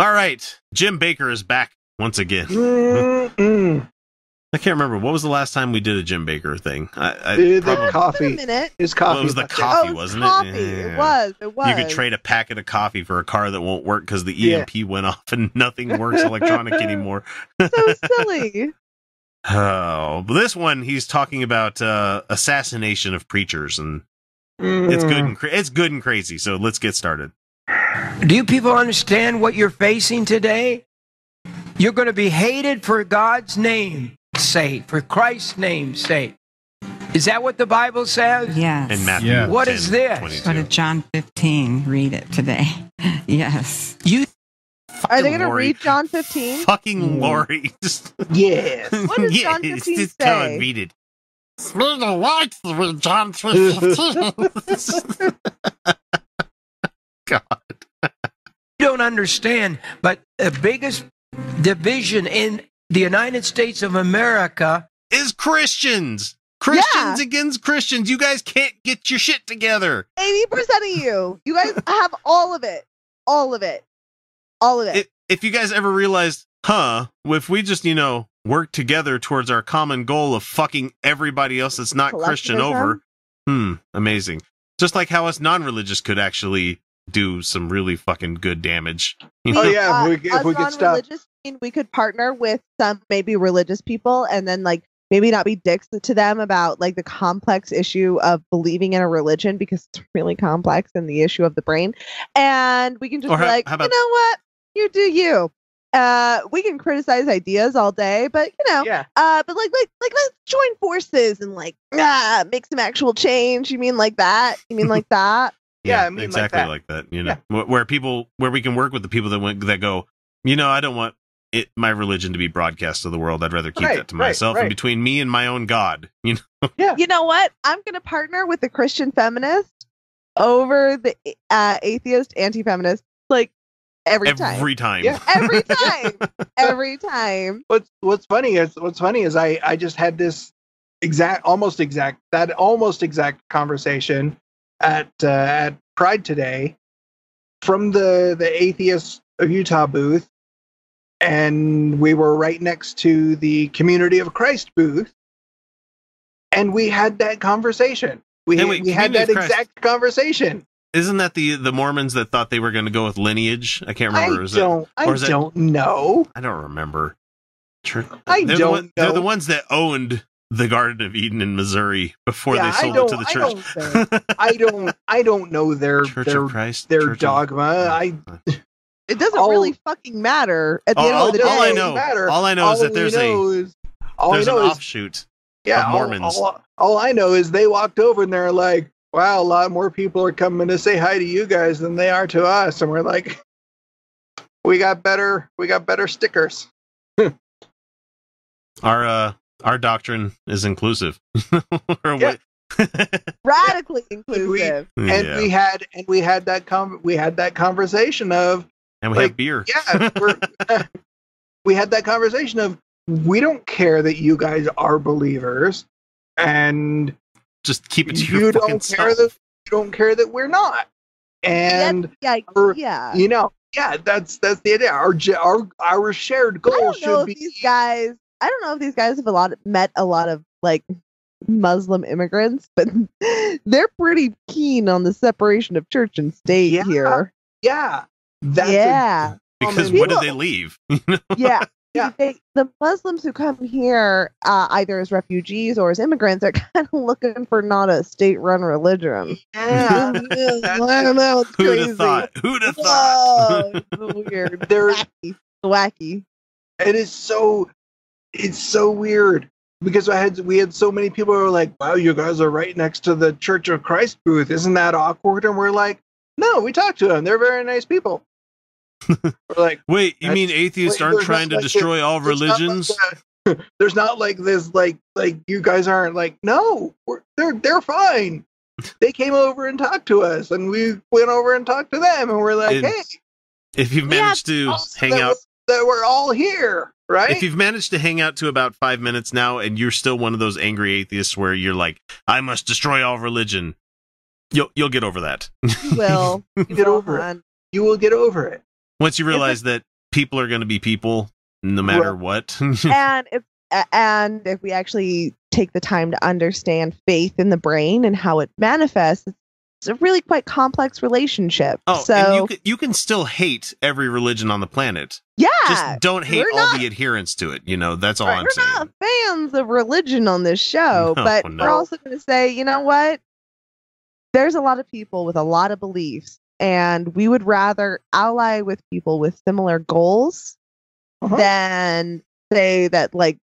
All right, Jim Baker is back once again. I can't remember. What was the last time we did a Jim Baker thing? The coffee. It's coffee. Well, it was the coffee, wasn't coffee. it? It was. You could trade a packet of coffee for a car that won't work because the EMP went off and nothing works electronic anymore. So silly. Oh, but this one, he's talking about assassination of preachers, and it's good and crazy. So let's get started. Do you people understand what you're facing today? You're going to be hated for God's name's sake, for Christ's name's sake. Is that what the Bible says? Yes. And Matthew What 10, is this? 22. Go to John 15. Read it today. Yes. You Are they going to Lori. read John 15? Fucking Lori. Yes. What does John 15 just tell say? and read it. Speaking white, read John 3:15. God. don't understand, but the biggest division in the United States of America Is Christians. Christians against Christians. You guys can't get your shit together. 80% of you. You guys have all of it. All of it. All of it. If you guys ever realized, if we just, work together towards our common goal of fucking everybody else that's not Christian over, amazing. Just like how us non-religious could actually do some really fucking good damage. Oh yeah, if we could stop. We could partner with some maybe religious people and then maybe not be dicks to them about the complex issue of believing in a religion because it's really complex and the issue of the brain. And we can just be like, you know what? You do you. We can criticize ideas all day, but but let's join forces and make some actual change. You mean like that? You mean like that? Yeah, I mean exactly like that. Where we can work with the people that go, I don't want my religion to be broadcast to the world. I'd rather keep that to myself and between me and my own God. Yeah. You know what? I'm going to partner with the Christian feminist over the atheist anti-feminist. Every time. Yeah. Every time. Every time. What's funny is I just had this almost exact conversation at Pride today from the Atheist of Utah booth, and we were right next to the Community of Christ booth, and we had that conversation. We had that exact conversation. Isn't that the Mormons that thought they were going to go with lineage? I can't remember. I don't know. I don't remember. They're the ones that owned the Garden of Eden in Missouri before they sold it to the church. I don't know their Church of Christ, their Church dogma. It doesn't really fucking matter at the end of the day. All I know is that there's an offshoot of Mormons. All I know is they walked over and they're like, wow, a lot more people are coming to say hi to you guys than they are to us. And we're like, we got better stickers. Our doctrine is inclusive. Radically inclusive. We had that conversation of, and we have beer. Yeah, we had that conversation of, we don't care that you guys are believers, and just keep it to your fucking self. You don't care that we're not, and that's the idea. Our shared goal should be. I don't know if these guys have met a lot of Muslim immigrants, but they're pretty keen on the separation of church and state here. Yeah. Because what did they leave? Yeah. The Muslims who come here either as refugees or as immigrants are kind of looking for not a state-run religion. Yeah. I don't know. It's crazy. Who'd have thought? It's weird. They're wacky. It's so weird because we had so many people who were like, wow, you guys are right next to the Church of Christ booth. Isn't that awkward? And we're like, no, we talked to them. They're very nice people. We're like, wait, you mean atheists aren't trying to destroy all religions? There's not like this, like you guys aren't no, they're fine. They came over and talked to us, and we went over and talked to them, and we're like, hey, if you've managed to hang out, that we're all here, right? If you've managed to hang out to about 5 minutes now, and you're still one of those angry atheists where you're like, I must destroy all religion, you'll get over that. You will. Get over it. You will get over it. Once you realize that people are going to be people no matter what. And if we actually take the time to understand faith in the brain and how it manifests, it's a really quite complex relationship. Oh, so and you can still hate every religion on the planet. Yeah, just don't hate all the adherents to it. That's all I'm saying. We're not fans of religion on this show, but we're also going to say, you know what? There's a lot of people with a lot of beliefs, and we would rather ally with people with similar goals than say that, like,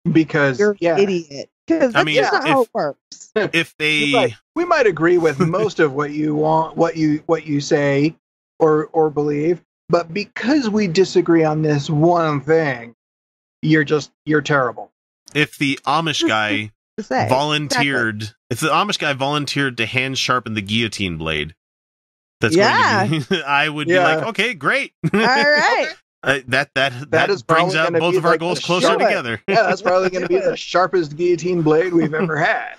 because you're an idiot. Because that's just not how it works. If they, we might agree with most of what you want, what you say or believe, but because we disagree on this one thing, you're terrible. If the Amish guy volunteered, if the Amish guy volunteered to hand sharpen the guillotine blade, that's going to be, I would be like, okay, great, all right. That brings out both of our goals closer together. Yeah, that's probably going to be the sharpest guillotine blade we've ever had.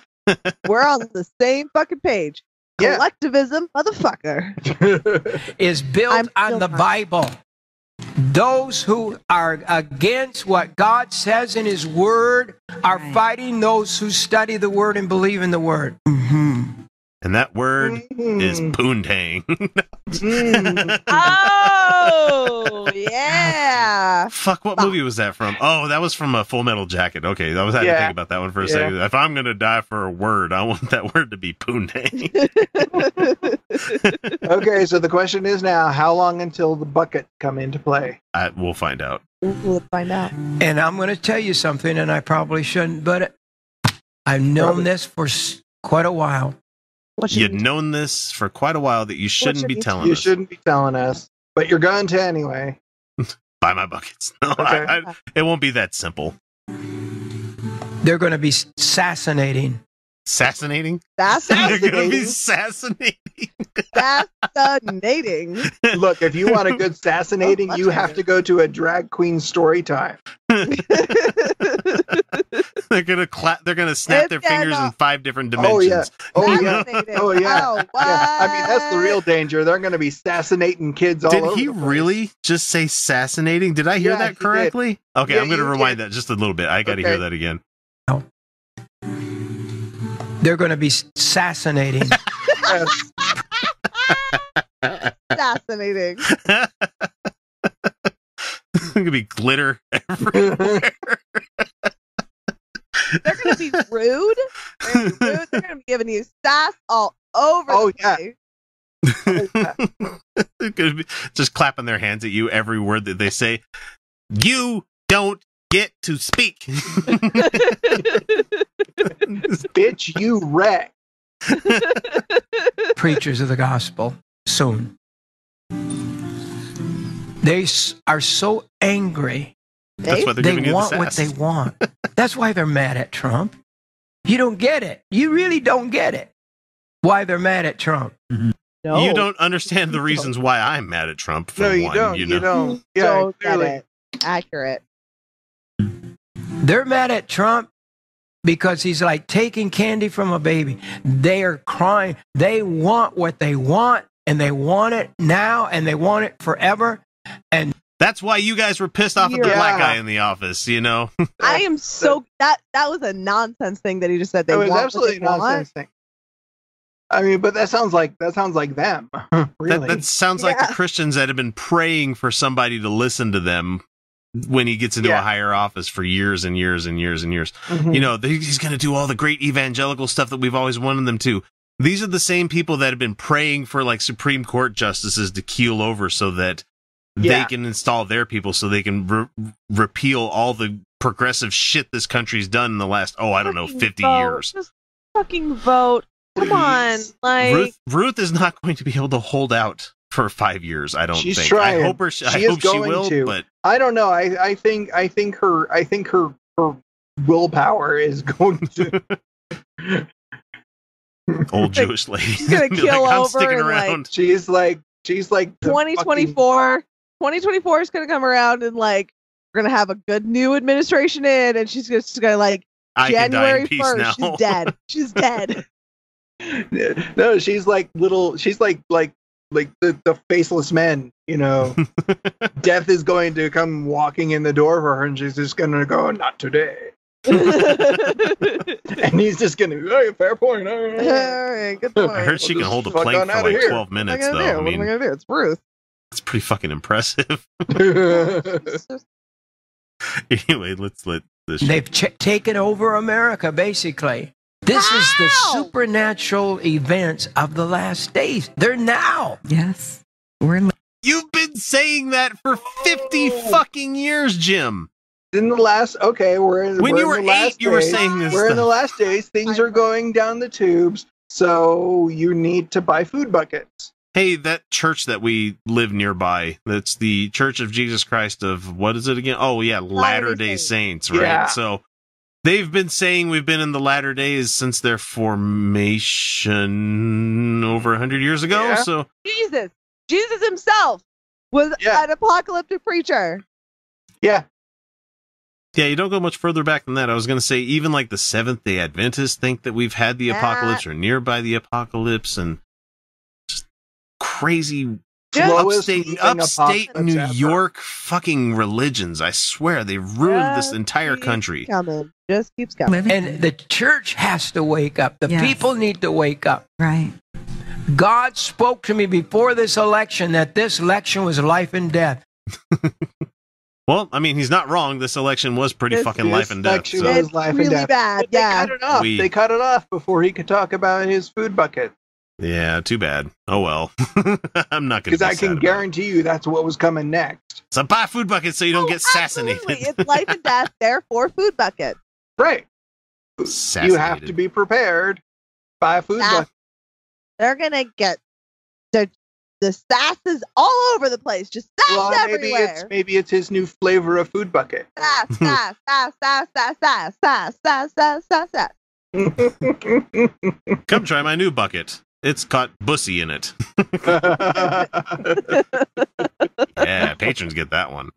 We're on the same fucking page. Collectivism, motherfucker, is built on the Bible. Those who are against what God says in His Word are fighting those who study the Word and believe in the Word. And that word is poontang. Oh, yeah. Fuck, what movie was that from? Oh, that was from a Full Metal Jacket. Okay, I was having to think about that one for a second. If I'm going to die for a word, I want that word to be poontang. Okay, so the question is now, how long until the bucket come into play? We'll find out. We'll find out. And I'm going to tell you something, and I probably shouldn't, but I've known this for quite a while. You'd known this for quite a while that you shouldn't be telling us. You shouldn't be telling us, but you're going to anyway. Buy my buckets. No, okay. It won't be that simple. They're going to be assassinating. Assassinating? Fascinating. They're going to be assassinating. Fascinating. Look, if you want a good assassinating, you have to go to a drag queen story time. They're gonna snap their fingers in 5 different dimensions. Oh yeah. Oh yeah. I mean, that's the real danger. They're gonna be assassinating kids all over. Did he really just say assassinating? Did I hear that correctly? Okay, I'm gonna rewind that just a little bit. I gotta hear that again. They're gonna be assassinating. Fascinating. There's gonna be glitter everywhere. They're gonna be rude. They're gonna be giving you sass all over. Oh the place. They're gonna be just clapping their hands at you every word that they say. You don't get to speak. Bitch, you wreck. Preachers of the gospel soon. They are so angry. That's why they're giving you the sass. They want what they want. That's why they're mad at Trump. You don't get it. You really don't get it. Why they're mad at Trump. Mm-hmm. No. You don't understand the reasons why I'm mad at Trump. For you one, don't. You don't. Yeah, don't get it. Accurate. They're mad at Trump because he's like taking candy from a baby. They are crying. They want what they want, and they want it now, and they want it forever. And that's why you guys were pissed off at the black guy in the office, you know? I am so that was a nonsense thing that he just said. They was want absolutely what they nonsense thing. I mean, but that sounds like them. Really. That sounds like the Christians that have been praying for somebody to listen to them when he gets into a higher office for years and years and years and years. Mm-hmm. You know, he's going to do all the great evangelical stuff that we've always wanted them to. These are the same people that have been praying for like Supreme Court justices to keel over so that they can install their people, so they can repeal all the progressive shit this country's done in the last, 50 years. Just fucking vote. Come on. Like Ruth is not going to be able to hold out for 5 years, I don't think. She's trying. I hope she will, but I don't know. I think her willpower is going to old Jewish lady. She's gonna kill like, I'm over sticking and around. She's like 2024. 2024 is gonna come around and like we're gonna have a good new administration in, and she's just gonna like January 1st. She's dead. She's dead. No, she's like like the faceless men, you know. Death is going to come walking in the door for her, and she's just going to go, "Not today." And he's just going to, "Hey, fair point." All right, good point. I heard she can hold a fuck plank on for outta like here. 12 minutes, What am I though. gonna do? I mean, What am I gonna do? It's Ruth. it's pretty fucking impressive. It's just- Anyway, let's let this. They've taken over America, basically. This is the How? supernatural events of the last days. They're now. Yes. We're You've been saying that for 50 fucking years, Jim. In the last, okay, When we're you in were the last 8, you were days. saying this We're in the stuff. last days. Things are going down the tubes, so you need to buy food buckets. Hey, that church that we live nearby, that's the Church of Jesus Christ of, what is it again? Oh, yeah, Latter-day Saints, right? Yeah. So they've been saying we've been in the latter days since their formation over 100 years ago. Yeah. So Jesus himself was Yeah. an apocalyptic preacher. Yeah, yeah, you don't go much further back than that. I was going to say even like the Seventh-day Adventists think that we've had the Yeah. apocalypse or nearby the apocalypse, and just crazy Slowest upstate moving upstate apocalypse New ever. York fucking religions. I swear they ruined this entire Keeps country. Coming. Just keeps coming. living. And the church has to wake up. The Yes. people need to wake up. Right. God spoke to me before this election that this election was life and death. Well, I mean, he's not wrong. This election was pretty This- fucking life and death. election So. was It's life and really death. bad. But they Yeah. cut it off. We- They cut it off before he could talk about his food bucket. Yeah, too bad. Oh well. I'm not going to. Because I can guarantee you that's what was coming next. So buy food buckets so you don't get assassinated. Absolutely. It's life and death, therefore food bucket. Right. You have Assassinated. to be prepared. Buy a food Yeah. bucket. They're gonna get the sass is all over the place. Just sass Well, everywhere. maybe it's his new flavor of food bucket. Sass, sass, sass, sass, sass, sass, sass, sass, sass, sass, sass. Come try my new bucket. It's got bussy in it. Yeah, patrons get that one.